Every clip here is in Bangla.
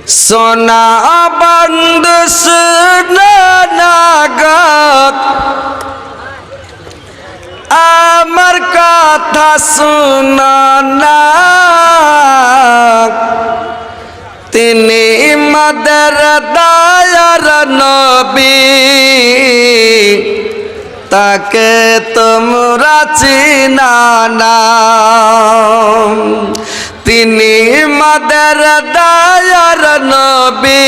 সোনা বন্ধু শুনো গো আমার কথা শুনো না, তিনি মদের দয়ার নবী, তাকে তোমরা চিনো না। তিনি মদের দয়ার নবী,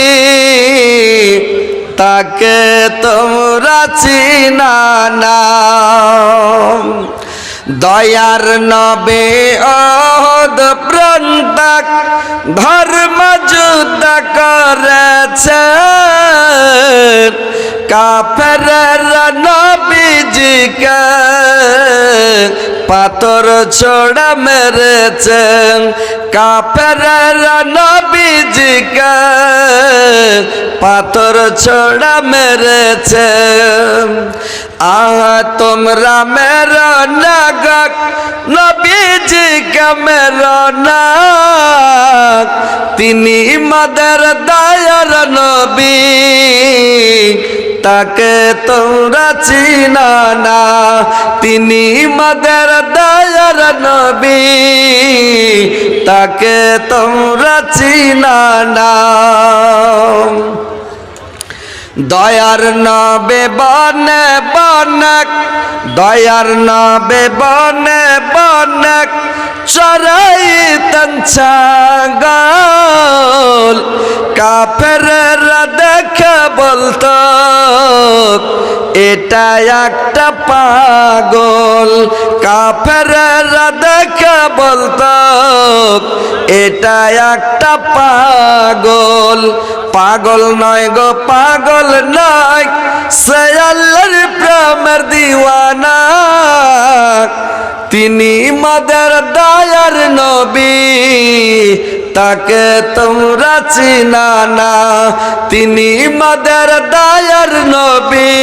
তাকে তোমরা চিনো না। দয়ার নবী ওহদ প্রান্তক ধর্ম যুদ্ধ করেছে, কাফের নবীজিকে পাথর ছোড়া মেরেছেন, কাফের নবীজিকে পাথর ছোড়া মেরেছেন। তোমরা মেরো না গো নবীজিকে মেরো না, তিনি মদের দয়ার নবী, তাকে তোমরা চিনো না। তিনি মদের দয়ার নবী, তাকে তোমরা চিনো না। দয়ার নবে বনে বনক, দয়ার নবে বনে বনক চরাইতেন ছাগল, কাফেররা দেখে বলতো এটা একটা পাগল, কাফেররা দেখে বলতো এটা একটা পাগল। পাগল নয় গো পাগল নয়, সে আল্লাহর প্রেমের দিওয়ানা, তিনি মদের দয়ার নবী, তাকে তোমরা চিনো না। তিনি মদের দয়ার নবী,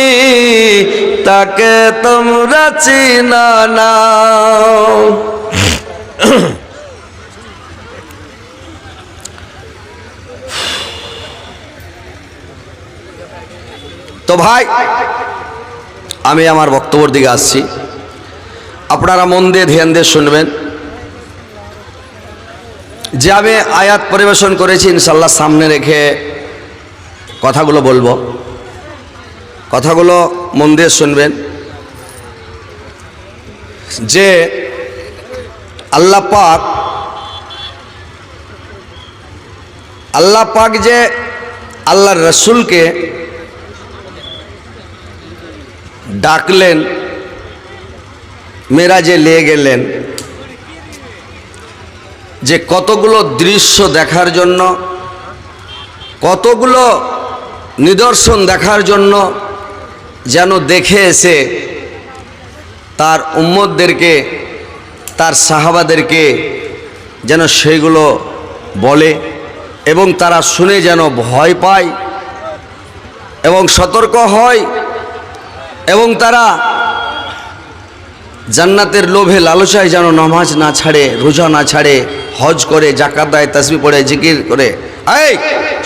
তাকে তোমরা চিনো না। তো ভাই, আমি আমার বক্তব্যের দিকে আসছি, আপনারা মন দিয়ে ধ্যান দিয়ে শুনবেন। যে আমি আয়াত পরিবেশন করেছি ইনশাল্লাহ সামনে রেখে কথাগুলো বলবো, কথাগুলো মন দিয়ে শুনবেন। যে আল্লাহ পাক যে আল্লাহর রসুলকে ডাকলেন, মেরাজে নিয়ে গেলেন, যে কতগুলো দৃশ্য দেখার জন্য, কতগুলো নিদর্শন দেখার জন্য, যেন দেখে এসে তার উম্মতদেরকে, তার সাহাবাদেরকে যেন সেগুলো বলে এবং তারা শুনে যেন ভয় পায় এবং সতর্ক হয় এবং তারা জান্নাতের লোভে লালসায় যেন নামাজ না ছাড়ে, রোজা না ছাড়ে, হজ করে, জাকাত দেয়, তাসবিহ পড়ে, জিকির করে। এই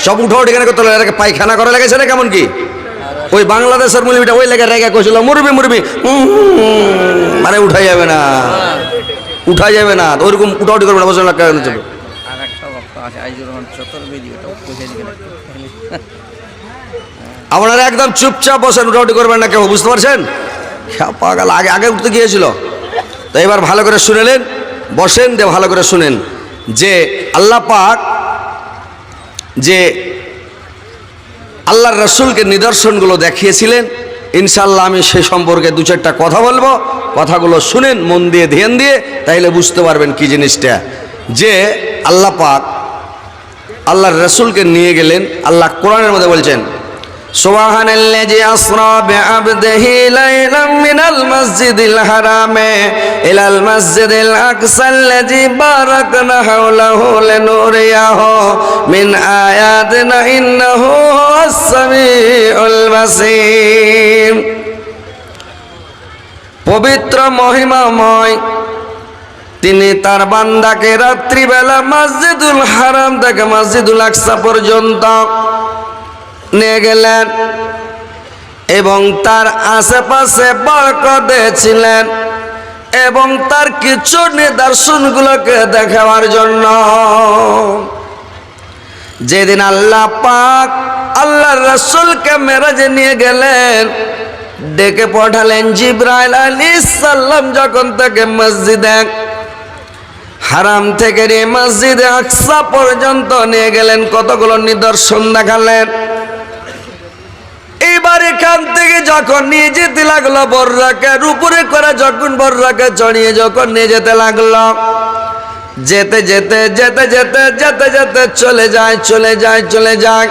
সব উঠো এখানে কত লাগে, পায়খানা করা লেগেছে না কেমন কি? ওই বাংলাদেশের মুরবিটা ওই লেগে রেখে কইছিল মুরবি মুরবি, মানে উঠা যাবে না, উঠা যাবে না, ওইরকম উঠাউটি করবে না, বসে না কেন চলবে। আপনারা একদম চুপচাপ বসেন, উঠাউটি করবেন না কেউ, বুঝতে পারছেন? পাগল আগে আগে উঠতে গিয়েছিল। তো এবার ভালো করে শুনেলেন, বসেন, দিয়ে ভালো করে শুনেন যে আল্লাহ পাক যে আল্লাহর রসুলকে নিদর্শনগুলো দেখিয়েছিলেন। ইনশাল্লাহ আমি সে সম্পর্কে দু চারটা কথা বলবো, কথাগুলো শুনেন মন দিয়ে ধ্যান দিয়ে, তাইলে বুঝতে পারবেন কি জিনিসটা। যে আল্লাহ পাক আল্লাহর রসুলকে নিয়ে গেলেন, আল্লাহ কোরআনের মধ্যে বলছেন সুবহানাল্লাযী আসরা বিআবদিহি লাইলাম মিনাল মাসজিদিল হারামে ইলাল মাসজিদিল আকসাল্লাযী বারাকনা হাওলাহু লিনুরিয়াহু মিন আয়াতিনা ইন্নাহু হুয়াস সামিউল বাসীর। পবিত্র মহিমাময় তিনি তার বান্দাকে রাত্রিবেলা মসজিদুল হারাম থেকে মসজিদুল আকসা পর্যন্ত নিয়ে গেলেন এবং তার আশেপাশে বরকতে ছিলেন এবং তার কিছু নিদর্শনগুলোকে দেখাবার জন্য। যেদিন আল্লাহ পাক আল্লাহর রাসূলকে মেরাজে নিয়ে গেলেন, ডেকে পাঠালেন জিবরাইল আলাইহিস সালাম, যখন তাকে মসজিদে হারাম থেকে মসজিদে আকসা পর্যন্ত নিয়ে গেলেন, কতগুলো নিদর্শন দেখালেন। এবার এখান থেকে যখন নিয়ে যেতে লাগলো, বর্রাকের উপরে করে যখন বর্রাকে চড়িয়ে যখন নিয়ে যেতে লাগলো, যেতে যেতে যেতে যেতে যেতে যেতে চলে যায়।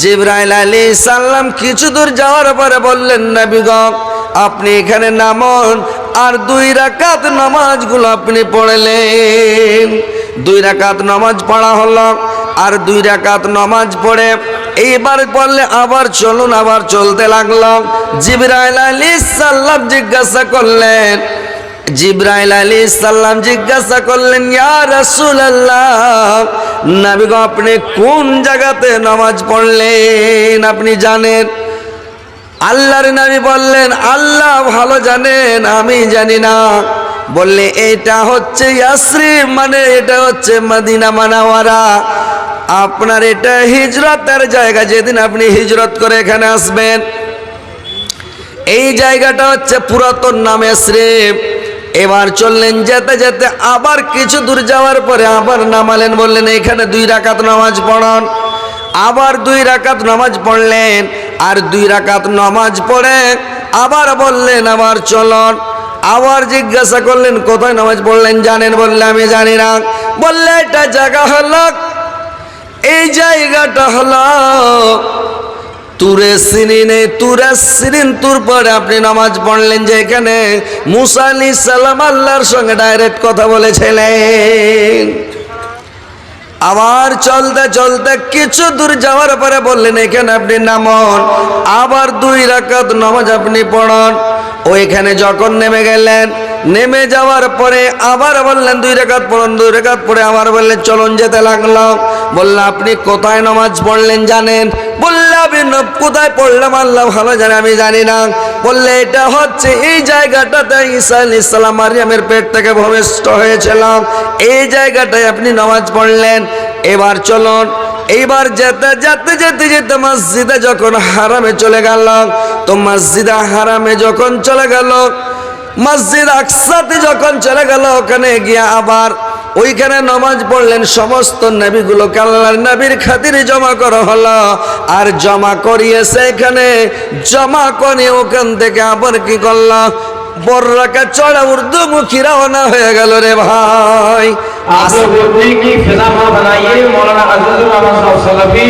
জিবরাইল আলাইহিস সালাম কিছু দূর যাওয়ার পরে বললেন, নবী গো, আপনি এখানে নামুন আর 2 রাকাত নামাজগুলো আপনি পড়লেন। 2 রাকাত নামাজ পড়া হলো আর 2 রাকাত নামাজ পড়ে এইবার বললে আবার চলুন, আবার চলতে লাগলো। জিবরাইল আলাইহিস সালাম জিজ্ঞাসা করলেন, ইয়া রাসূলুল্লাহ, নবী গো, আপনি কোন জায়গাতে নামাজ পড়লেন আপনি জানেন? আল্লাহর নবী বললেন, আল্লাহ ভালো জানেন, আমি জানি না। বললে এটা হচ্ছে ইয়াসরিব, মানে এটা হচ্ছে মদিনা মুনাওয়ারা। আপনার এটা হিজরতের জায়গা, যেদিন আপনি হিজরত করে এখানে আসবেন, এই জায়গাটা হচ্ছে পুরাতন নাম ইয়াসরিব। এবার চললেন যেতে যেতে আবার কিছু দূর যাওয়ার পরে আবার নামালেন, বললেন এখানে 2 রাকাত নামাজ পড়ুন। আবার 2 রাকাত নামাজ পড়লেন আর 2 রাকাত নামাজ পড়ে আবার বললেন আবার চলুন। আবার জিজ্ঞাসা করলেন কোথায় নামাজ পড়লেন জানেন? বললে আমি জানি না। বললে এটা জায়গা হলো, এই জায়গাটা হলো তুরে সিনিনে, তুরে সিনিন তুর পরে আপনি নামাজ পড়লেন, যে এখানে মুসা আলাইহিস সালাম আল্লাহর সঙ্গে ডাইরেক্ট কথা বলেছিলেন। আবার চলতে চলতে কিছু দূর যাওয়ার পরে বললেন এখানে আপনি নামুন, আবার 2 রাকাত নামাজ আপনি পড়ুন। ওইখানে যখন নেমে গেলেন, নেমে যাওয়ার পরে আবার বললেন 2 রাকাত পড়ুন। 2 রাকাত পড়ে আবার বললেন চলুন, যেতে লাগলো। বললে আপনি কোথায় নামাজ পড়লেন জানেন? বললে আমি কোথায় পড়লাম আল্লাহ ভালো জানে, আমি জানি না। বললে এটা হচ্ছে এই জায়গাটাতে ঈসা আলাইহিস সালাম মারিয়ামের পেট থেকে ভূমিষ্ঠ হয়েছিলাম, এই জায়গাটায় আপনি নামাজ পড়লেন। এবার চলুন। এইবার যেতে যেতে যেতে যেতে মসজিদে যখন হারামে চলে গেল, তো মসজিদে হারামে যখন চলে গেল, মসজিদ আকসাতে যখন চলে গেল, ওখানে গিয়ে আবার ওইখানে নামাজ পড়লেন। সমস্ত নবীগুলোকে আল্লাহর নবীর খাতিরে জমা করা হলো, আর জমা করিয়ে সেখানে জমা করে ওখান থেকে আবার কি করলো, বর্রাকা চড়া উর্দুমুখী রওনা হয়ে গেল রে ভাই। आप लोग बोलते हैं कि फिजा बनाइए। मौलाना अज़ीज़ुल रहमान साहब सलफी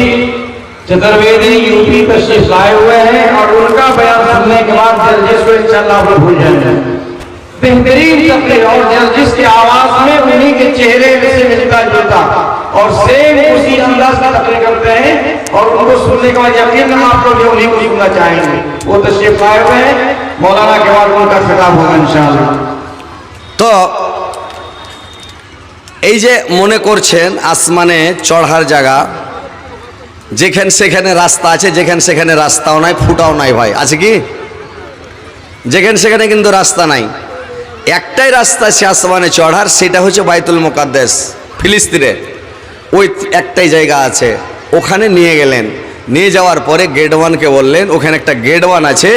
चतुर्वेदी यूपी तशरीफ लाए हुए हैं और उनका बयान सुनने के बाद जर्जिस को इंशाअल्लाह आप लोग भूल जाएंगे। बेहतरीन तकरीर और जर्जिस की आवाज में उन्हीं के चेहरे से मिलता जुलता और सेम उसी अंदाज का तकरीर करते हैं, और उनको सुनने के बाद यकीन आप लोग जो उन्हीं को सुनना चाहेंगे। वो तशरीफ लाए हुए हैं, मौलाना के बाद उनका खिताब होगा इंशाअल्लाह। তো এই যে মনে করছেন আসমানে চড়ার জায়গা, যেখানে সেখানে রাস্তা আছে, যেখানে সেখানে রাস্তাও নাই, ফুটাও নাই ভাই, আছে কি? যেখানে সেখানে কিন্তু রাস্তা নাই। একটাই রাস্তা আছে আসমানে চড়ার, সেটা হচ্ছে বাইতুল মুকাদ্দাস ফিলিস্তিনে। ওই একটাই জায়গা আছে, ওখানে নিয়ে গেলেন। নিয়ে যাওয়ার পরে গেট ওয়ানকে বললেন, ওখানে একটা গেট ওয়ান আছে,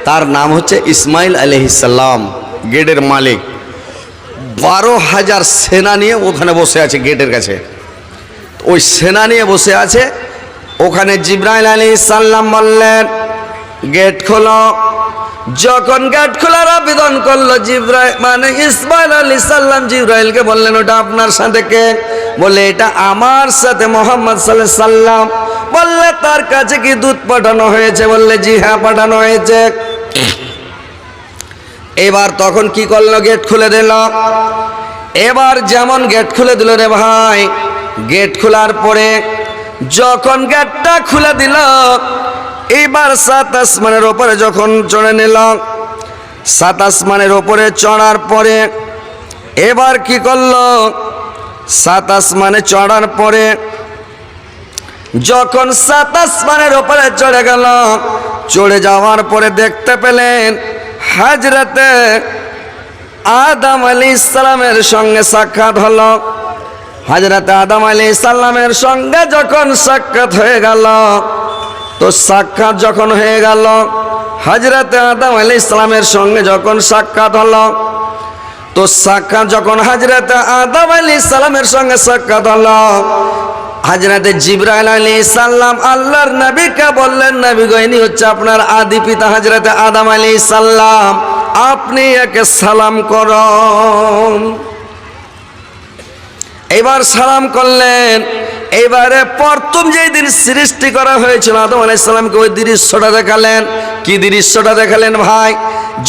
তার নাম হচ্ছে ইসমাইল আলাইহিস সালাম, গেটের মালিক। 12,000 সেনা নিয়ে ওখানে বসে আছে গেটের কাছে। ওই সেনা নিয়ে বসে আছে। ওখানে জিবরাইল আলাইহিস সালাম বললেন গেট খোলো। যখন গেট খোলার আবেদন করলো জিবরাইল মানে ইসমাইল আলাইহিস সালাম জিবরাইলকে বললেন ওটা আপনার সাথে কে? বলে এটা আমার সাথে মুহাম্মদ সাল্লাল্লাহু আলাইহি সাল্লাম। বললে তার কাছে কি দূত পাঠানো হয়েছে? বললে জি হ্যাঁ পাঠানো হয়েছে। এবার তখন কি করলো, গেট খুলে দিল। এবার যেমন গেট খুলে দিল রে ভাই, গেট খোলার পরে যখন গেটটা খুলে দিল, এবার 7 আসমানের ওপরে যখন চড়ে নিল, 7 আসমানের ওপরে চড়ার পরে এবার কি করলো, 7 আসমানে চড়ার পরে যখন 7 আসমানের উপরে চড়ে গেল, চড়ে যাওয়ার পরে দেখতে পেলেন হযরতে আদম আলাইহিস সালামের সঙ্গে সাক্ষাৎ হলো। হযরতে আদম আলাইহিস সালামের সঙ্গে যখন সাক্ষাৎ হয়ে গেল, তো সাক্ষাৎ যখন হয়ে গেল, হযরতে আদম আলাইহিস সালামের সঙ্গে যখন সাক্ষাৎ হলো, তো সাক্ষাৎ যখন হযরতে আদম আলাইহিস সালামের সঙ্গে সাক্ষাৎ হলো, হযরতে জিবরাইল আলাইহিস সালাম আল্লাহর নবীকে বললেন, নবী গো ইনি হচ্ছে আপনার আদি পিতা হযরতে আদম আলাইহিস সালাম, আপনি একে সালাম করুন। এবার সালাম করলেন। এবারে প্রথম যেই দিন সৃষ্টি করা হয়েছিল আদম আলাইহিস সালামকে, ওই দৃশ্যটা দেখালেন। কি দৃশ্যটা দেখালেন ভাই?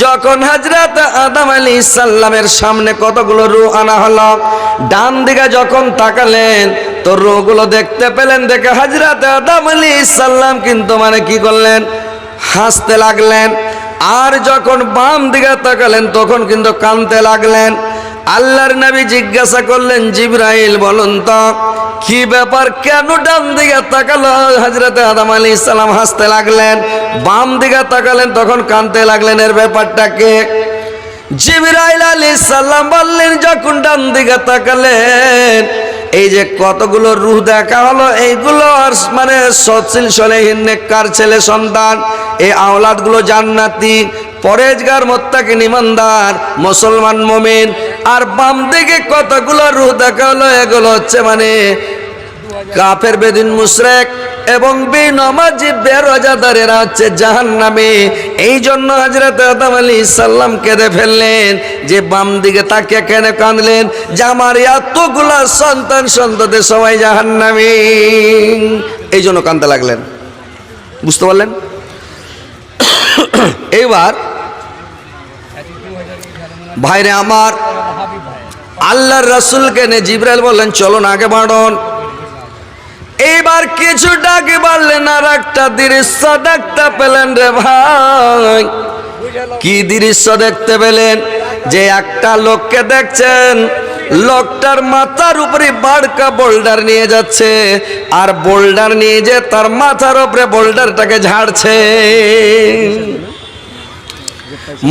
যখন হযরত আদম আলাইহিস সালামের সামনে কতগুলো রূহ আনা হলো, ডান দিকে যখন তাকালেন তো রূহগুলো দেখতে পেলেন। দেখে হযরত আদম আলাইহিস সালাম কিন্তু কি করলেন, হাসতে লাগলেন। আর যখন বাম দিকে তাকালেন তখন কিন্তু কাঁদতে লাগলেন। আল্লাহর নবী জিজ্ঞাসা করলেন, জিবরাইল বলুন তো কি ব্যাপার, কেন ডান দিকে তাকালো হযরতে আদম আলাইহিস সালাম হাসতে লাগলেন, বাম দিকে তাকালেন তখন কাঁদতে লাগলেন, এর ব্যাপারটা কি? জিবরাইল আলাইহিস সালাম বললেন, যখন ডান দিকে তাকালেন এই যে কতগুলো রূহ দেখা হলো, এইগুলো সচ্ছিল সলেহীন নেককার ছেলে সন্তান, এই আওলাদগুলো জান্নাতি, পরেজগার, মুত্তাকিন, ঈমানদার, মুসলমান, মুমিন। আর বাম দিকে কতগুলো রূহ দেখা হলো, এগুলো হচ্ছে কাফের, বেদিন, মুশরিক এবং বেনামাজি বেরোজাদারেরা হচ্ছে জাহান্নামী। এই জন্য হযরত আদম আলাইহিস সালাম কেঁদে ফেললেন। যে বাম দিকে তাকিয়ে কেন কাঁদলেন? যে আমার এতগুলা সন্তান সন্ততি সবাই জাহান্নামী, এই জন্য কাঁদতে লাগলেন। বুঝতে পারলেন? এইবার ভাইরে আমার, আল্লাহর রাসূলকে নিয়ে জিবরাইল বললেন, চলো না আগে বাড়ুন। এইবার কিছুটা আগে বাড়লেন, আর একটা দৃশ্য দেখতে পেলেন রে ভাই। কি দৃশ্য দেখতে পেলেন? যে একটা লোককে দেখছেন, লোকটার মাথার উপরে বাড়কা বোল্ডার নিয়ে যাচ্ছে, আর বোল্ডার নিয়ে যে তার মাথার উপরে বোল্ডারটাকে ঝাড়ছে।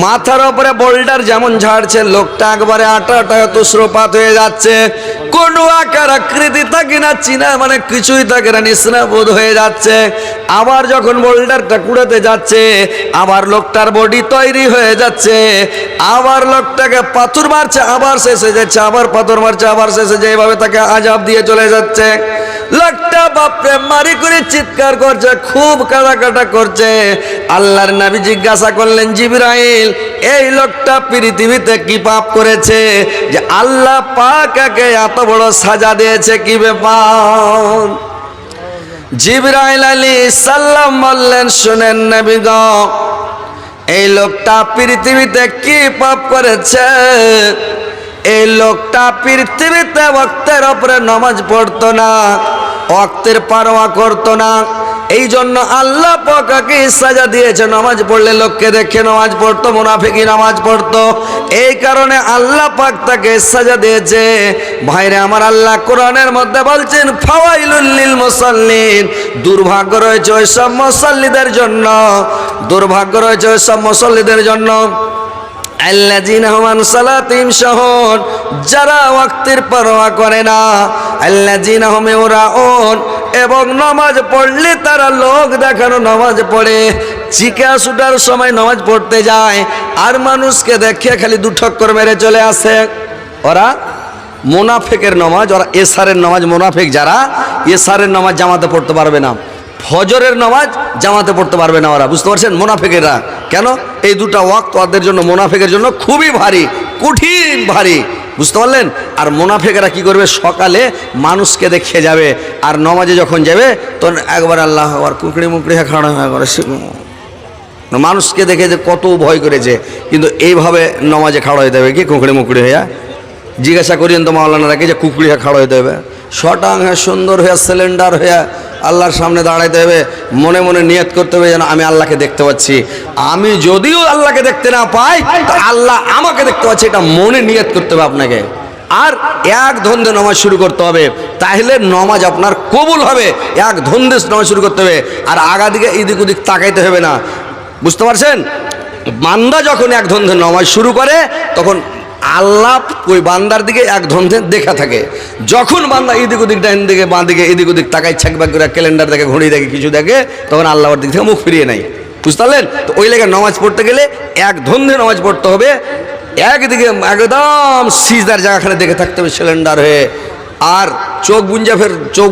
মাথার উপরে বোল্ডার যেমন ঝাড়ছে, লোকটা একবারে আটা তুষরপাত হয়ে যাচ্ছে। কোনো আকার আকৃতি থাকে না, চিনা কিছুই থাকে না, নিস্নাবোধ হয়ে যাচ্ছে। আবার যখন বোল্ডারটা কুড়াতে যাচ্ছে, আবার লোকটার বডি তৈরি হয়ে যাচ্ছে। আবার লোকটাকে পাথর মারছে, আবার শেষ হয়ে যাচ্ছে, আবার পাথর মারছে, আবার শেষ হয়ে যায়। এইভাবে তাকে আযাব দিয়ে চলে যাচ্ছে। লোকটা বাপরে মারি করে চিৎকার করছে, খুব কাটাকাটা করছে। আল্লাহর নবী জিজ্ঞাসা করলেন, জিবরাইল এই লোকটা পৃথিবীতে কি পাপ করেছে যে আল্লাহ পাক একে এত বড় সাজা দিয়েছে, কি ব্যাপার? জিবরাইল আলাইহিস সালাম বললেন, শুনেন নবী গো, এই লোকটা পৃথিবীতে কি পাপ করেছে? এই লোকটা পৃথিবীতে ওয়াক্তের উপরে নামাজ পড়তো না, ওয়াক্তের পারোয়া করতো না। এই জন্য আল্লাহ পাককে সাজা দিয়েছে। নামাজ পড়লে লোককে দেখে নামাজ পড়তো, মুনাফিকি নামাজ পড়তো, এই কারণে আল্লাহ পাক তাকে সাজা দিয়েছে। ভাইরে আমার, আল্লাহ কোরআনের মধ্যে বলছেন, ফাওয়াইলুল লিল মুসাল্লিন, দুর্ভাগ্য রয়েছে ওই সব মুসাল্লিদের জন্য, দুর্ভাগ্য রয়েছে ওই সব মুসাল্লিদের জন্য। আল্লাযীনা হুম আন সালাতিহিম সাহুন, যারা ওয়াক্তের পরোয়া করে না। আল্লাযীনা হুম ইউরাউন, এবং নামাজ পড়লে তারা লোক দেখানো নামাজ পড়ে, চিকা ছুটার সময় নামাজ পড়তে যায়, আর মানুষকে দেখে খালি দুঠক্কর মেরে চলে আসে। ওরা মুনাফিকের নামাজ, ওরা এশারের নামাজ, মুনাফিক যারা এশারের নামাজ জামাতে পড়তে পারবে না, ফজরের নামাজ জামাতে পড়তে পারবে না ওরা। বুঝতে পারছেন? মুনাফিকেরা কেন? এই দুটা ওয়াক্ত ওদের জন্য, মুনাফিকের জন্য খুবই ভারী, কঠিন ভারী। বুঝতে পারলেন? আর মুনাফিকেরা কি করবে? সকালে মানুষকে দেখে যাবে, আর নামাজে যখন যাবে তখন একবার আল্লাহ আর কুকড়ি মুকড়ি খাড়া হয়ে করে, মানুষকে দেখে যে কত ভয় করেছে, কিন্তু এইভাবে নামাজে খাড়া হয়ে দেবে কি কুকড়ি মুকড়ি হইয়া? জিজ্ঞাসা করিয়েন তো মাওলানারাকে যে কুকড়ি হয়ে খাড়া হয়ে দেবে, শটাং হয়ে সুন্দর হয়ে সিলিন্ডার হয়ে আল্লাহর সামনে দাঁড়াইতে হবে, মনে মনে নিয়ত করতে হবে যেন আমি আল্লাহকে দেখতে পাচ্ছি। আমি যদিও আল্লাহকে দেখতে না পাই, তো আল্লাহ আমাকে দেখতে পাচ্ছে, এটা মনে নিয়ত করতে হবে আপনাকে। আর এক ধন্দে নামাজ শুরু করতে হবে, তাহলে নামাজ আপনার কবুল হবে। এক ধন্দে নামাজ শুরু করতে হবে, আর আগা দিকে এদিক ওদিক তাকাইতে হবে না। বুঝতে পারছেন? বান্দা যখন এক ধন্দে নামাজ শুরু করে, তখন আল্লাহ ওই বান্দার দিকে এক ধন্দে দেখা থাকে। যখন বান্দা এদিক ওদিক ডাইন দিকে বাঁ দিকে এদিক ওদিক তাকাই ছাকবাক করে ক্যালেন্ডার দেখে, ঘড়ি দেখে, কিছু দেখে, তখন আল্লাহর দিক থেকে মুখ ফিরিয়ে নেয়। বুঝতে পারলেন? তো ওই লেগে নামাজ পড়তে গেলে এক ধন্দে নামাজ পড়তে হবে। একদিকে একদম সিজদার জায়গাখানে দেখে থাকতে হবে সিলিন্ডার হয়ে। আর চোখ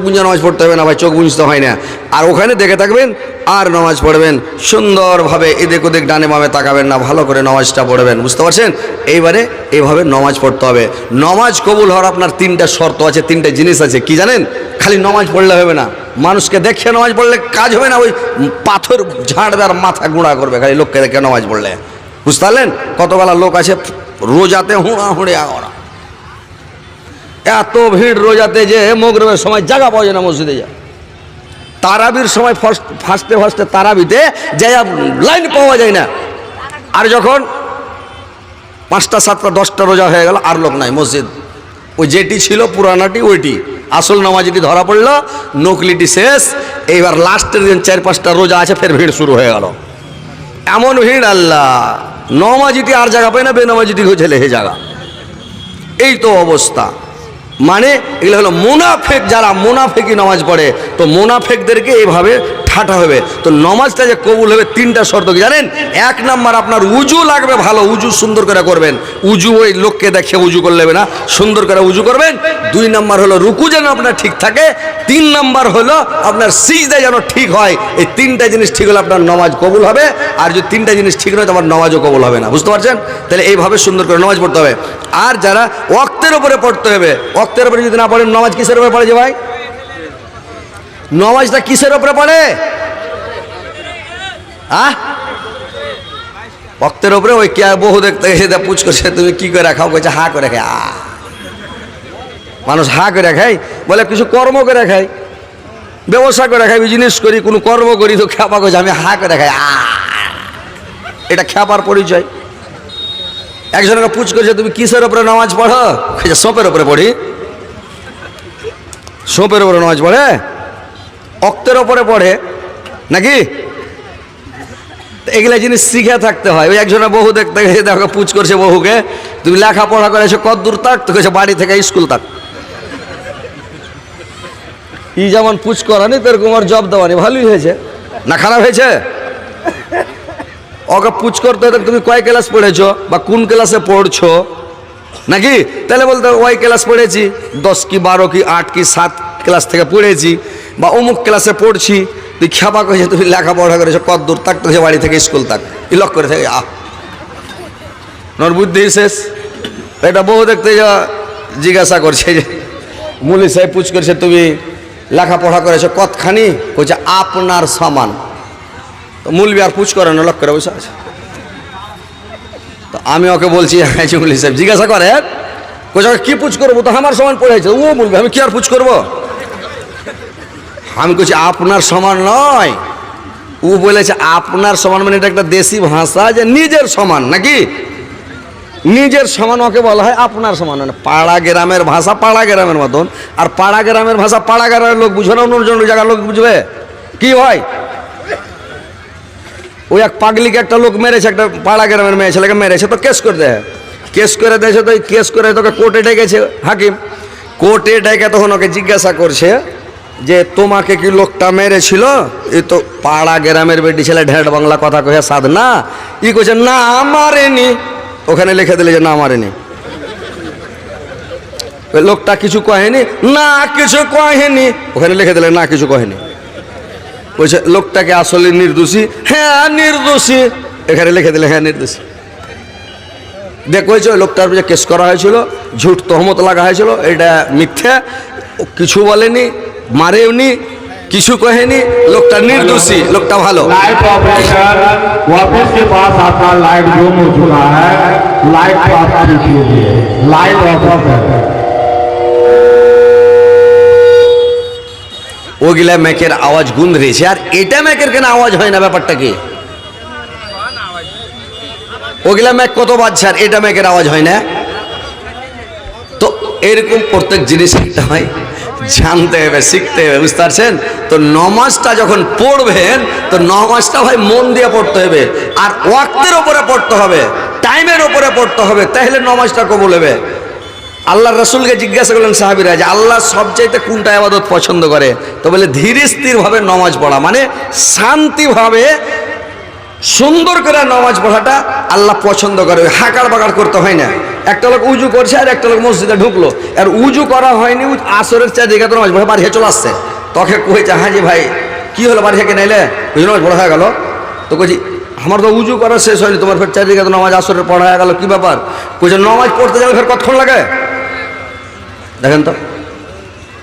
বুঞ্জা নামাজ পড়তে হবে না ভাই, চোখ বুঞ্জতে হয় না। আর ওখানে দেখে থাকবেন আর নামাজ পড়বেন সুন্দরভাবে, এদিক ওদিক ডানে বামে তাকাবেন না, ভালো করে নামাজটা পড়বেন। বুঝতে পারছেন? এইবারে এইভাবে নামাজ পড়তে হবে। নামাজ কবুল হওয়ার আপনার তিনটা শর্ত আছে, তিনটা জিনিস আছে। কি জানেন? খালি নামাজ পড়লে হবে না, মানুষকে দেখে নামাজ পড়লে কাজ হবে না। ওই পাথর ঝাড়বে আর মাথা গুঁড়া করবে খালি লোককে দেখে নামাজ পড়লে। বুঝতে পারলেন? কতগুলা লোক আছে রোজাতে হুঁড়া হুঁড়ে আগড়া, এত ভিড় রোজাতে যে মগরিবের সময় জায়গা পাওয়া যায় না মসজিদে যা। তারাবির সময় ফার্স্টে তারাবিতে যাই লাইন পাওয়া যায় না। আর যখন 5টা 7টা 10টা রোজা হয়ে গেল, আর লোক নাই মসজিদ। ওই যেটি ছিল পুরানাটি, ওইটি আসল নামাজিটি ধরা পড়লো, নকলিটি শেষ। এইবার লাস্টের দিন 4-5টা রোজা আছে, ফের ভিড় শুরু হয়ে গেল। এমন ভিড়, আল্লাহ, নমাজিটি আর জায়গা পায় না, বেনামাজিটি হয়েছে লেহে জায়গা। এই তো অবস্থা। মানে এগুলো হলো মুনাফেক, যারা মুনাফেকি নামাজ পড়ে, তো মুনাফেকদেরকে এইভাবে ঠাটা হবে। তো নামাজটা যে কবুল হবে, তিনটা শর্ত কি জানেন? 1 নাম্বার আপনার উজু লাগবে ভালো, উজু সুন্দর করে করবেন। উজু ওই লোককে দেখে উজু করলে হবে না, সুন্দর করে উজু করবেন। 2 নাম্বার হলো রুকু যেন আপনার ঠিক থাকে। 3 নাম্বার হলো আপনার সিজদা যেন ঠিক হয়। এই 3টা জিনিস ঠিক হলে আপনার নামাজ কবুল হবে। আর যদি 3টা জিনিস ঠিক নয়, তো আমার নামাজও কবুল হবে না। বুঝতে পারছেন? তাহলে এইভাবে সুন্দর করে নামাজ পড়তে হবে। আর যারা ওয়াক্তের উপরে পড়তে হবে, ওয়াক্তের উপরে যদি না পড়েন, নামাজ কিসের উপরে পড়ে যে ভাই? নামাজটা কিসের উপরে পড়ে? ওয়াক্তের উপরে। ওই কে বহু দেখতে গেছে, পুছ করছে তুমি কি করে খাও, কইছে হা করে খায়। মানুষ হা করে খায়, বলে কিছু কর্ম করে খায়, ব্যবসা করে খাই, বিজনেস করি, কোনো কর্ম করি, তো খ্যাপা করছে আমি হা করে খাই। এটা খ্যাপার পরিচয়। একজনকে পুছ করছে তুমি কিসের উপরে নামাজ পড়ো? সোপের উপরে পড়ি। সোপের উপরে নামাজ পড়ে? অক্তের উপরে পড়ে নাকি? এগুলা জিনিস শিখে থাকতে হয়। ওই একজনের বহু দেখতে গেছে, দেখো পুছ করছে বহুকে, তুমি লেখাপড়া করেছো কত দূর তাক? তো কেছে বাড়ি থেকে স্কুল তাক। ই যেমন পুছ করানি, তোরকম আর জব দেওয়ানি। ভালোই হয়েছে না খারাপ হয়েছে? ওকে পুছ করতে হতো তুমি কয় ক্লাস পড়েছো বা কোন ক্লাসে পড়ছো নাকি? তাহলে বলতে ওই ক্লাস পড়েছি, 10 কি 12 কি 8 কি 7 ক্লাস থেকে পড়েছি, বা অমুক ক্লাসে পড়ছি। তুই খ্যাপা করেছে তুমি লেখাপড়া করেছো কত দূর তাক? তো বাড়ি থেকে স্কুল তাক ই লক করে থাকে। নর বুদ্ধি শেষ। এটা বহু দেখতে জিজ্ঞাসা করছে যে মুলি সাহেব পুছ করছে তুমি লেখাপড়া করেছো কতখানি? বলছে আপনার সমান। তো মুলবি আর পুছ করে না, লক করে বসে আছে। তো আমি ওকে বলছি মুলি সাহেব জিজ্ঞাসা করে, কোথাও কি পুছ করবো? তো আমার সমান পড়েছে। ও বলবে আমি কি আর পুছ করবো? আমি বলছি আপনার সমান নয়। ও বলেছে আপনার সমান মানে এটা একটা দেশি ভাষা, যে নিজের সমান নাকি? নিজের সমান ওকে বলা হয় আপনার সমান। মানে পাড়া গ্রামের ভাষা পাড়া গ্রামের মতন, আর পাড়া গ্রামের ভাষা পাড়া গ্রামের লোক বুঝবে না, অন্য জায়গার লোক বুঝবে। কি হয়? ওই এক পাগলিকে একটা লোক মেরেছে, একটা পাড়া গ্রামের মেয়ে ছেলেকে মেরেছে, তো কেস করে দেয়। কেস করে দিয়েছে, তো কেস করে তোকে কোর্টে ডেকেছে হাকিম। কোর্টে ডেকে তখন ওকে জিজ্ঞাসা করছে যে তোমাকে কি লোকটা মেরেছিল? এই তো পাড়া গ্রামের বেটি ছেলে, ঢেড় বাংলা কথা কহে সাধ না। ই কইছে না মারেনি। ওখানে লিখে দিলে যে না মারেনি। লোকটা কিছু কহেনি, না কিছু কহেনি। ওখানে লিখে দিলে না কিছু কহেনি। বলছে লোকটাকে আসলে নির্দোষী? হ্যাঁ নির্দোষী। এখানে লিখে দিলে হ্যাঁ নির্দোষী। দেখো ওই লোকটার যে কেস করা হয়েছিল, ঝুট তহমত লাগা হয়েছিল, এটা মিথ্যা। কিছু বলেনি, মারেওনি, কিছু কহেনি, লোকটা নির্দোষী, লোকটা ভালো। लाइट ऑपरेटर वापस के पास आता, लाइट गुम हो चुका है, लाइट को आप देखिए, लाइट ऑपरेटर। ওগুলা মেকের আওয়াজ গুন্দ রয়েছে, আর এটা মেকের কেন আওয়াজ হয় না? ব্যাপারটা কি? ওগুলা মেক কত বাজছে আর এটা মেকের আওয়াজ হয় না? তো এরকম প্রত্যেক জিনিস শিখতে হয়, জানতে হবে, শিখতে হবে, বুঝতে পারছেন? তো নমাজটা যখন পড়বেন তো নমাজটা ভাই মন দিয়ে পড়তে হবে, আর ওয়াক্তের ওপরে পড়তে হবে, টাইমের ওপরে পড়তে হবে, তাহলে নমাজটা কবুল হবে। আল্লাহ রসুলকে জিজ্ঞাসা করলেন সাহাবীরা যে আল্লাহ সবচাইতে কোনটা ইবাদত পছন্দ করে? তো বলে ধীর স্থিরভাবে নামাজ পড়া, মানে শান্তিভাবে সুন্দর করে নামাজ পড়াটা আল্লাহ পছন্দ করে। হাঁকার বাঁকার করতে হয় না। একটা লোক উজু করছে আর একটা লোক মসজিদে ঢুকলো, আর উজু করা হয়নি, আসরের চা দিকে তো নামাজ পড়ে বাড়ি চলে আসছে। তোকে কইছে হাজি ভাই কি হলো বাড়ি থেকে নাইলে নামাজ পড়া হয়ে গেল? তো কইছি আমার তো উজু করা শেষ হয়নি, তোমার ফের চারিদিকে তো নামাজ আসরের পড়া হয়ে গেল, কি ব্যাপার? কইছে নামাজ পড়তে যাবে ফের কতক্ষণ লাগে দেখেন তো,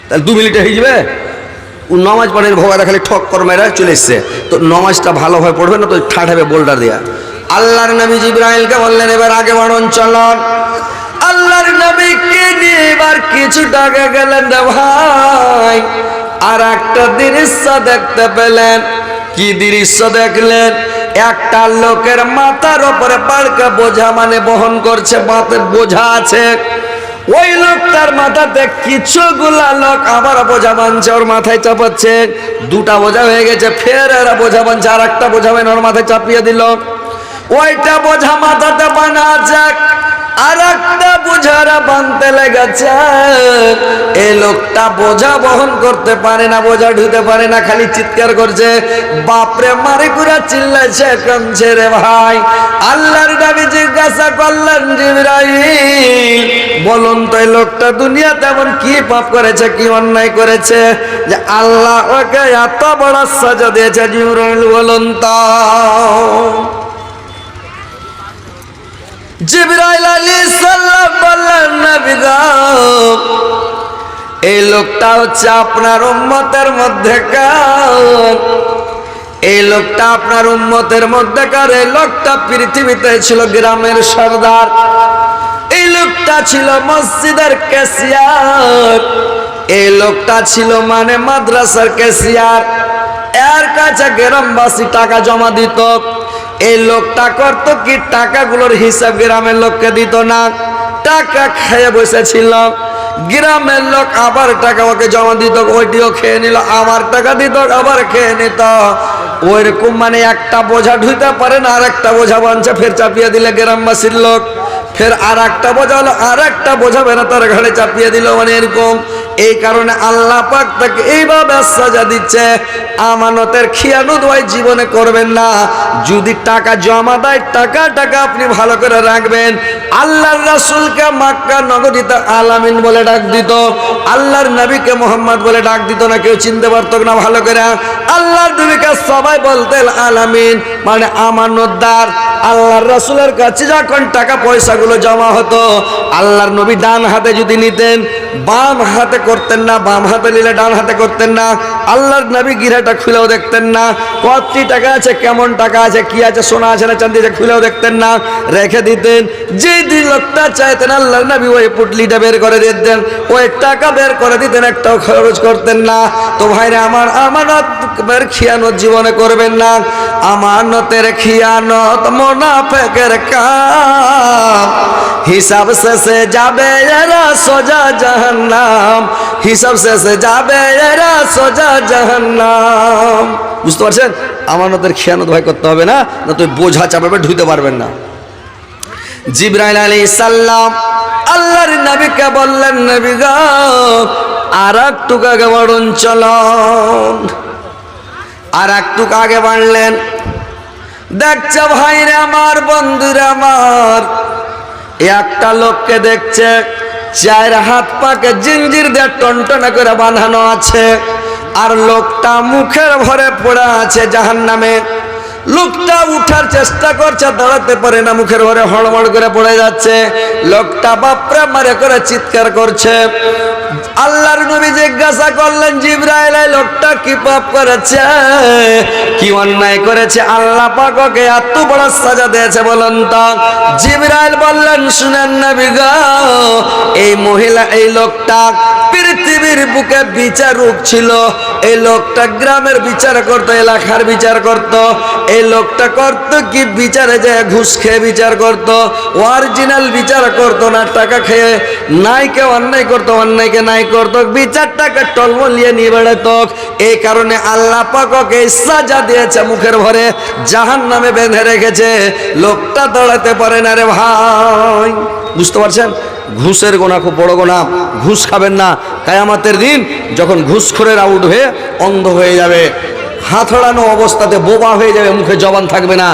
তাহলে 2 মিনিটে হয়ে যাবে। নামাজ পড়েন ভোগাটা খালি ঠক কর মেয়েরা চলে এসছে। তো নামাজটা ভালোভাবে পড়বে না তো ঠাঠাবে বোল্ডার দেয়া। আল্লাহর নবী জিবরাইলকে বললেন এবার আগে বাড়ুন চলন। আল্লাহর নবীকে নিয়ে এবার কিছুটা আগে গেলেন রে ভাই, আর একটা দৃশ্য দেখতে পেলেন। কি দৃশ্য দেখলেন? একটা লোকের মাথার উপরে পাড়কা বোঝা, মানে বহন করছে, মাথায় বোঝা আছে। ওই লোকটার মাথাতে কিছুগুলা লোক আবার বোঝা বানছে, ওর মাথায় চাপাচ্ছে। 2টা বোঝা হয়ে গেছে, ফের এরা বোঝা বানছে, আর একটা বোঝা বান ওর মাথায় চাপিয়ে দিল। ওইটা বোঝা মাথাতে বানা আছে, আর একটা বোঝারা বানতে লেগেছে। এই লোকটা বোঝা বহন করতে পারে না, বোঝা ঢুতে পারে না, খালি চিৎকার করছে, বাপরে মারে পুরা চিল্লাইছে, কাঁদছে রে ভাই। আল্লাহর নবী জিজ্ঞাসা করলেন জিবরাইল বলুন তো এই লোকটা দুনিয়াতে এমন কি পাপ করেছে, কি অন্যায় করেছে যে আল্লাহ ওকে এত বড় সাজা দিয়েছে? জিবরাইল বলুন তো। জিবরাইল আলাইহিস সালাম বললেন নবী গো এই লোকটা হচ্ছে আপনার উম্মতের মধ্যে কার? এই লোকটা আপনার উম্মতের মধ্যে কার? এই লোকটা পৃথিবীতে ছিল গ্রামের সর্দার, এই লোকটা ছিল মসজিদের ক্যাশিয়ার, এই লোকটা ছিল মানে মাদ্রাসার ক্যাশিয়ার। এর কাছে গ্রামবাসী টাকা জমা দিত। এই লোকটা করত কি, টাকাগুলোর হিসাব গ্রামের লোককে দিত না, টাকা খেয়ে বসেছিল। গ্রামের লোক আবার টাকা ওকে জমা দিত, ওইটিও খেয়ে নিল, আবার টাকা দিত, আবার খেয়ে নিত। ওইরকম মানে একটা বোঝা ঢুইতে পারে না, আর একটা বোঝা বানছে, ফের চাপিয়ে দিলে গ্রামবাসীর লোক, ফের আর একটা বোঝা হলো, আর একটা বোঝা বেনা তার ঘাড়ে চাপিয়ে দিল, মানে এরকম। এই কারণে আল্লাহ পাক তাকে এইভাবে সাজা দিচ্ছে, আমানতের খিয়ানত ওই জীবনে করবেন না। যদি টাকা জমা দেয় টাকা আপনি ভালো করে রাখবেন। আল্লাহর রাসূলকে মক্কা নগরীতে আলামিন বলে ডাক দিত, আল্লাহর নবীকে মোহাম্মদ বলে ডাক দিত না, কেউ চিনতে পারত না ভালো করে। আল্লাহর নবীকে সবাই বলতেন আলামিন, মানে আমানতদার। আল্লাহর রাসূলের কাছে যখন টাকা পয়সাগুলো জমা হতো, আল্লাহর নবী ডান হাতে যদি নিতেন বাম হাতে করতেন না, বাম হাতে নিলে ডান হাতে করতেন না। আল্লাহর নবী গিরাটা খুলেও দেখতেন না, কতটি টাকা আছে, কেমন টাকা আছে, কি আছে, সোনা আছে না চাঁদি আছে, খুলেও দেখতেন না, রেখে দিতেন। যে লোকটা চাইতেন আল্লাহর নবী ওই পুটলিটা বের করে দিতেন, ওই টাকা বের করে দিতেন, একটাও খরচ করতেন না। তো ভাইরা আমার, আমানতের খিয়ানত জীবনে করবেন না। আমানতের খিয়ানত মুনাফিকের কাম, হিসাব শেষে যাবে এরা সোজা জাহান্নাম, হিসাব শেষে যাবে এরা সোজা জাহান্নাম। বুঝতে পারছেন? আমানতের খিয়ানত ভয় করতে হবে না, না তুই বোঝা চাপাবে ঢুইতে পারবেন না। জিবরাইল আলাইহিস সালাম আল্লাহর নবীকে বললেন নবী গো আর একটু আগে বাড়ুন চলুন। আর একটু আগে বাড়লেন, দেখছে ভাইরা আমার, বন্ধুরা আমার, একটা লোককে দেখছে 4 হাত পাকে জিঞ্জির দিয়ে টনটনা করে বাঁধানো আছে, আর লোকটা মুখের ভরে পড়ে আছে জাহান্নামে। লোকটা উঠার চেষ্টা করছে, দাঁড়াতে পারে না, মুখের ভরে হড়মড় করে পড়ে যাচ্ছে। লোকটা বাপরে মারে করে চিৎকার করছে। আল্লাহর নবী জিজ্ঞাসা করলেন জিবরাইল এই লোকটা কি পাপ করেছে, কি অন্যায় করেছে, আল্লাহ পাক ওকে এত বড় সাজা দিয়েছে বলেন তো? জিবরাইল বললেন শুনেন নবী গো, এই মহিলা, এই লোকটা পৃথিবীর বুকে বিচারক ছিল। এই লোকটা গ্রামের বিচার করত, এলাকার বিচার করত। এই লোকটা করত কি, বিচারে যায় ঘুষ খেয়ে বিচার করত, অরিজিনাল বিচার করত না, টাকা খেয়ে। নাইকে অন্যায় করত, অন্যায়কে নাই করত, বিচারটাকে টলমলিয়ে নিয়ে বেড়াত। এই কারণে আল্লাহ পাক ওকে সাজা দিয়েছে, মুখের ভরে জাহান্নামে বেঁধে রেখেছে। লোকটা দাঁড়াতে পারে না রে ভাই। বুঝতে পারছেন? ঘুষের গোনা খুব বড় গোনা। ঘুষ খাবেন না। কিয়ামতের দিন যখন ঘুষখোরেরা আউট হয়ে অন্ধ হয়ে যাবে, হাতড়ানো অবস্থাতে বোবা হয়ে যাবে, মুখে জবান থাকবে না,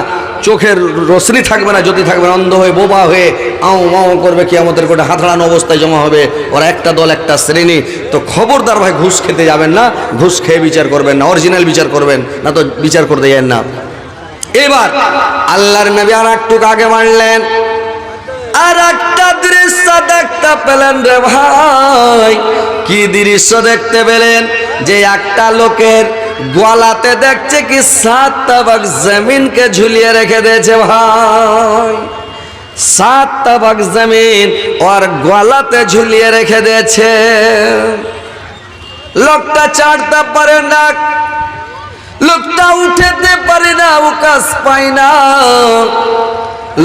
চোখের রশ্মি থাকবে না, জ্যোতি থাকবে না, অন্ধ হয়ে বোবা হয়ে আও মাও করবে, কিয়ামতের কোটে হাতড়ানো অবস্থায় জমা হবে। ওরা একটা দল, একটা শ্রেণী। তো খবরদার ভাই ঘুষ খেতে যাবেন না, ঘুষ খেয়ে বিচার করবেন না, অরিজিনাল বিচার করবেন না, তো বিচার করতে যান না। এবার আল্লাহর নবী আর একটু আগে বাড়লেন, আর একটা দৃশ্য দেখতে পেলেন রে ভাই। কি দৃশ্য দেখতে পেলেন? যে একটা লোকের গলাতে দেখছে কি 7 তাবাক জমিনকে ঝুলিয়ে রেখে দিয়েছে ভাই। 7 তাবাক জমিন ওর গলাতে ঝুলিয়ে রেখে দিয়েছে। লোকটা চাড়তে পারে না, লোকটা উঠেতে পারে না, উকাস পায় না।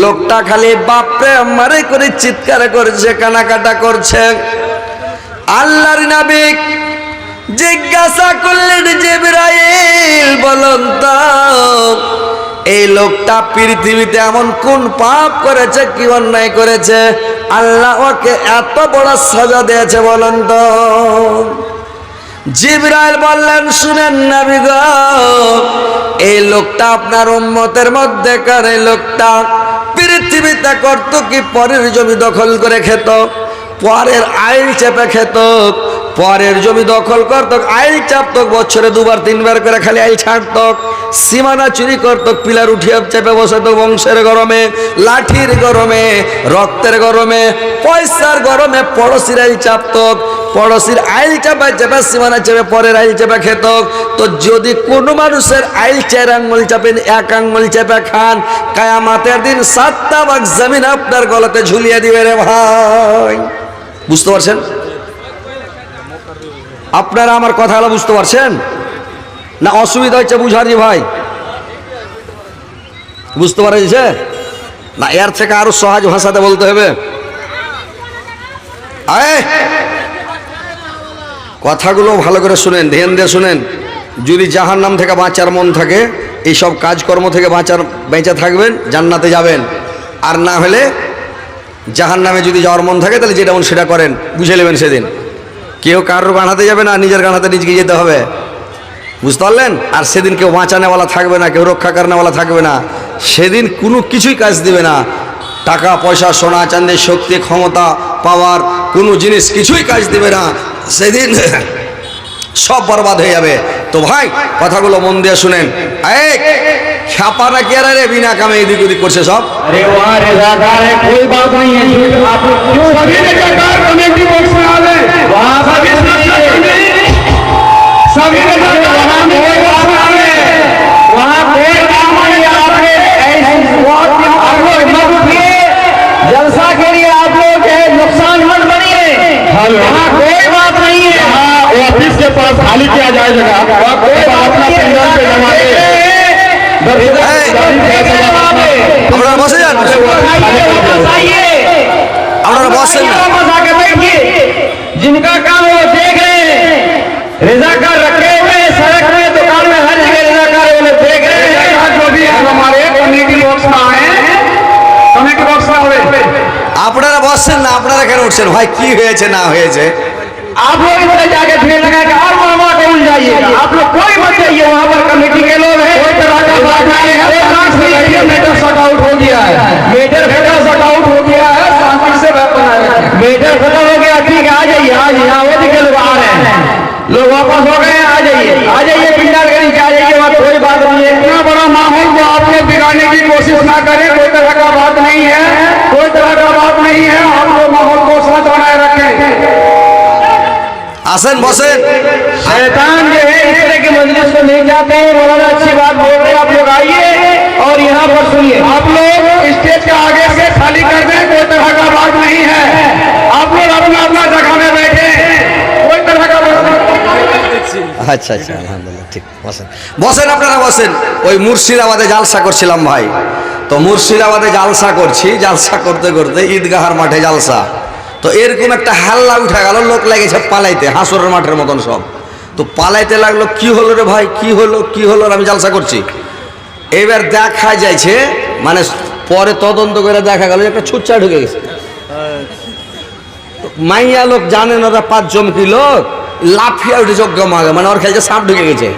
লোকটা খালি বাপরে আমারে করে চিৎকার করছে, কানাকাটা করছে। আল্লাহর নবী জিজ্ঞাসা করলেন, জিবরাইল বলুন তো, এই লোকটা পৃথিবীতে এমন কোন পাপ করেছে, কি অন্যায় করেছে, আল্লাহ ওকে এত বড় সাজা দিয়েছে বলুন তো? জিবরাইল বললেন, শুনেন নবী গো, এই লোকটা আপনার উম্মতের মধ্যে কার। এই লোকটা পৃথিবীতে করত কি, পরের জমি দখল করে খেত, পরের আইল চেপে খেত, পরের জমি দখল করত, আইল চাপত, বছরে 2বার 3বার করে খালি আইল ছাড়ত, সীমানা চুরি করত, পিলার উঠিয়ে চেপে বসত, বংশের গরমে, লাঠির গরমে, রক্তের গরমে, পয়সার গরমে পড়োশির আইল চাপত, পড়োশির আইল চাপা চেপে সীমানা চেপে পরের আইল চেপে খেত। তো যদি কোনো মানুষের আইল 4 আঙ্গুল চাপেন, 1 আঙ্গুল চেপে খান, কিয়ামতের দিন 7 তাবাক জমিন আপনার গলাতে ঝুলিয়ে দিবে রে ভাই। বুঝতে পারছেন? আপনারা আমার কথাগুলো বুঝতে পারছেন না? অসুবিধা হচ্ছে বুঝার জি ভাই? বুঝতে পারছে না? এর থেকে আরো সহজ ভাষাতে বলতে হবে। কথাগুলো ভালো করে শুনেন, ধ্যান দিয়ে শুনেন। যদি জাহান্নাম থেকে বাঁচার মন থাকে, এইসব কাজকর্ম থেকে বেঁচে থাকবেন, জান্নাতে যাবেন। আর না হলে জাহান্নামে যদি যাওয়ার মন থাকে, তাহলে যেটা মন সেটা করেন, বুঝে নেবেন। সেদিন কেউ কারোর গান যাবে না, নিজের গান হাতে নিজেকে যেতে হবে। বুঝতে পারলেন? আর সেদিন কেউ বাঁচানেওয়ালা থাকবে না, কেউ রক্ষা করানেওয়ালা থাকবে না। সেদিন কোনো কিছুই কাজ দিবে না। টাকা পয়সা, সোনা চাঁদি, শক্তি, ক্ষমতা, পাওয়ার, কোনো জিনিস কিছুই কাজ দিবে না। সেদিন সব বরবাদ হয়ে যাবে। তো ভাই কথাগুলো মন দিয়ে শুনেন। খ্যাপা না কে রে, বিনা কামে এদিক ওদিক করছে সব। अरे वहाँ रिजाकार है, कोई बात नहीं है। आप सभी रिजाकार कमेटी बॉक्स में आ गए, वहाँ सभी वहाँ कोई बात आ गए, वहाँ कोई काम नहीं। आपने ऐसी आप लोग हिम्मत उठिए, जलसा के लिए आप लोग नुकसान मत बनिए। वहाँ कोई बात नहीं है। ऑफिस के पास खाली किया जाए जगह, अपना पंजाब पे जमा আপনারা বসে যান, আপনারা বসেন না। जिनका काम वो देख रहे हैं, रिजाकार रखे हुए सड़क में, दुकान में, हर जगह रिजाकार वाले देख रहे हैं। जो भी हमारे कमेटी बॉक्स में आए, कमेटी बॉक्स में हुए, আপনারা বসেন না, আপনারা কেন उठছেন ভাই? কি হয়েছে না হয়েছে आप लोग इधर जाके भीड़ लगा के और मामा को उल जाइएगा। आप लोग कोई मत जाइए, वहाँ पर कमेटी के लोग हैं, कोई तरह का बात नहीं है। मेटर शॉट आउट हो गया है, मेटर शॉट आउट हो गया है, शांति से बात बना रहे हैं। मेटर खत्म हो गया, ठीक है, आ जाइए, आज यहाँ वो के लोग आ रहे हैं, लोग वापस हो गए हैं, आ जाइए पिंडाल के नीचे आ जाइए। वहाँ कोई बात नहीं है। इतना बड़ा माहौल को आप लोग बिगाड़ने की कोशिश ना करें, कोई तरह का बात नहीं है, कोई तरह का बात नहीं है। आप लोग माहौल को शांत बनाए रखें। আসেন, বসেন। शैतान जो है इस तरह के मजलिस को नहीं जाते हैं। मौलाना अच्छी बात बोल रहे हैं, आप लोग आइए और यहाँ पर सुनिए। आप लोग स्टेज के आगे से खाली कर दें, कोई तरह का बात नहीं है। आप लोग अपना अपना जगह में बैठे, कोई আচ্ছা আচ্ছা, আলহামদুলিল্লাহ, ঠিক, বসেন বসেন, আপনারা বসেন। ওই মুর্শিদাবাদে জালসা করছিলাম ভাই, তো মুর্শিদাবাদে জালসা করছি, জালসা করতে করতে ঈদগাহার মাঠে জালসা, তো এরকম একটা হাল্লা উঠে গেল, লোক লেগেছে পালাইতে, হাসরের মাঠের মতন সব, তো পালাইতে লাগলো। কি হলো রে ভাই, কি হলো কি হলো, আমি জালসা করছি। এবার দেখা যাইছে, মানে পরে তদন্ত করে দেখা গেল একটা ছুচ্চা ঢুকে গেছে। মাইয়া লোক জানেন, ওরা 5 জমকি লোক লাফিয়া উঠে যোগ্য মাগে, মানে ওর খেলছে সাপ ঢুকে গেছে,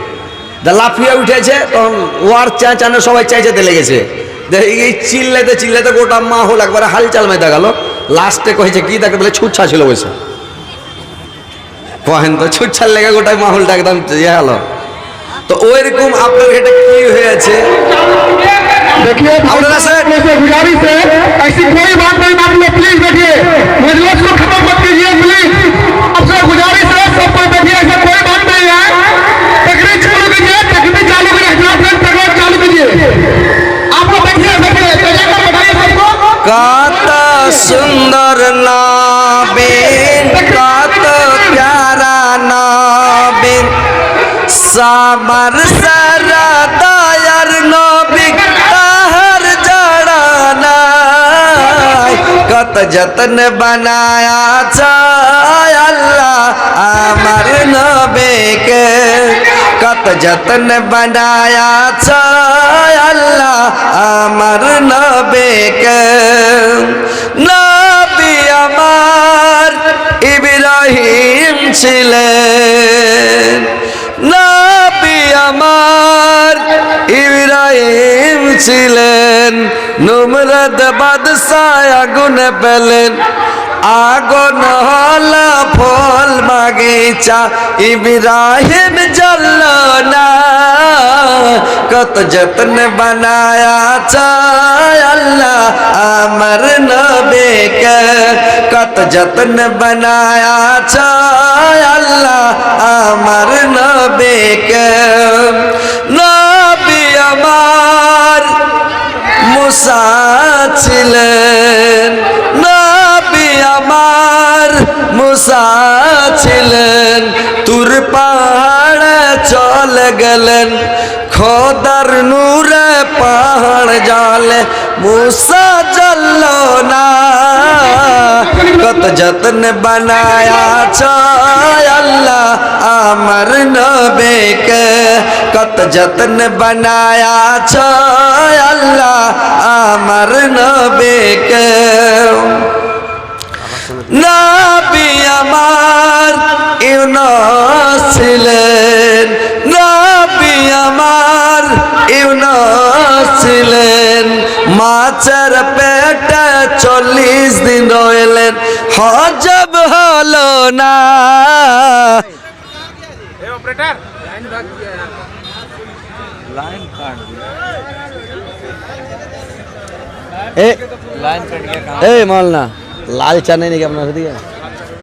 লাফিয়া উঠেছে, তখন ওয়ার চেঁচানো সবাই চাইচাতে লেগেছে। এই চিল্লাইতে চিল্লাইতে গোটা মাহল একবারে হালচাল মেতে গেল। লাস্টে কয়েছে কি, তাকে বলে ছুচ্ছা ছিল বলছে, কহেন তো ছুচ্ছার লেগে গোটাই মাহলটা একদম ইয়ে হলো। তো ওইরকম আপনার এটা কি হয়েছে देखिए আপনারা স্যার, से गुजारिश है, ऐसी कोई बात नहीं, आप लोग प्लीज बैठिए, मजलिस को खत्म मत कीजिए प्लीज, आपसे गुजारिश है, सब कोई बैठिए, ऐसा कोई बात नहीं है। तकरीर चालू कीजिए, तकरीर चालू कीजिए, तकरीर चालू कीजिए, आप लोग बैठिए, बैठिए, बताइए सबको। কত সুন্দর নবীন, কত প্যারা নবীন, সবার সারা দয়ার নবী, তাহার জড়া নাই। কত যতন বানায়া চায় আল্লাহ আমার নবীকে, কত যতন বানায়া চায় আল্লাহ আমার নবীকে। নবী আমার ইব্রাহিম ছিলেন, নবী আমার ইব্রাহিম ছিলেন, নমরুদ বাদশাহ আগুনে পেলেন, আগুন হলো ফল বাগিচা, ইব্রাহিম জ্বলল না। কত যত্ন বানায়া চায় আল্লাহ আমার নবীকে, কত যত্ন বানায়া চায় আল্লাহ আমার নবীকে। নবী আমার মুসা ছিলেন, নবী আমার মুসা ছিলেন, তুর পাহাড়ে চলে গেলেন, খোদার নূরে পাহাড় জ্বলে, মুসা জ্বলল না। কত যত্ন বানায়া চায় আল্লাহ আমার নবীকে, কত যত্ন বানায়া চায় আল্লাহ আমার নবীকে। নবী আমার ইউনুস ছিলেন, নবী আমার ইউনুস ছিলেন, মাছের পেটে 40 দিন রইলেন, হজম হলো না। ए मौलाना लाल चने नहीं क्या अपना दिया